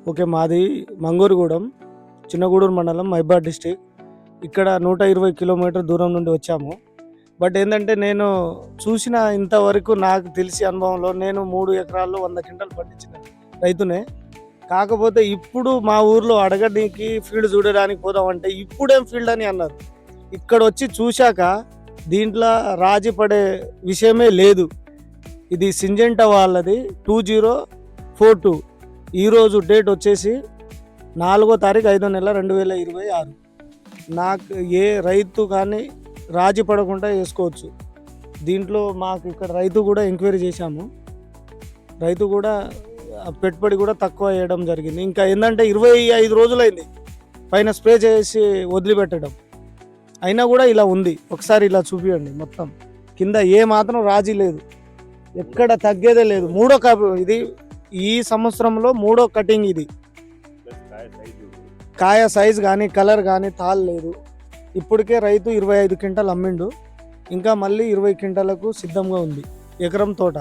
Okay. మాది మంగూరుగూడెం, చిన్నగూడూరు మండలం, మైబాద్ district. ఇక్కడ 120 కిలోమీటర్ దూరం నుండి వచ్చాము. బట్ ఏందంటే నేను చూసిన ఇంతవరకు నాకు తెలిసి అనుభవంలో నేను 3 ఎకరాల్లో 100 క్వింటాలు పండించిన రైతునే. కాకపోతే ఇప్పుడు మా ఊర్లో అడగడానికి ఫీల్డ్ చూడడానికి పోదామంటే ఇప్పుడేం ఫీల్డ్ అని అన్నారు. ఇక్కడొచ్చి చూశాక దీంట్లో రాజీ పడే విషయమే లేదు. ఇది సింజెంటా వాళ్ళది 2042. ఈరోజు డేట్ వచ్చేసి 4వ తారీఖు 5వ నెల 2026. నాకు ఏ రైతు కానీ రాజీ పడకుండా వేసుకోవచ్చు. దీంట్లో మాకు ఇక్కడ రైతు కూడా ఎంక్వైరీ చేశాము. రైతు కూడా పెట్టుబడి కూడా తక్కువ వేయడం జరిగింది. ఇంకా ఏంటంటే 25 రోజులైంది పైన స్ప్రే చేసి వదిలిపెట్టడం, అయినా కూడా ఇలా ఉంది. ఒకసారి ఇలా చూపియండి. మొత్తం కింద ఏ మాత్రం రాజీ లేదు, ఎక్కడ తగ్గేదే లేదు. ఇది ఈ సంవత్సరంలో 3వ కటింగ్. ఇది కాయ సైజ్ కానీ కలర్ కానీ తాల్ లేదు. ఇప్పటికే రైతు 25 క్వింటాలు అమ్మిండు. ఇంకా మళ్ళీ 20 క్వింటాలకు సిద్ధంగా ఉంది ఎకరం తోట.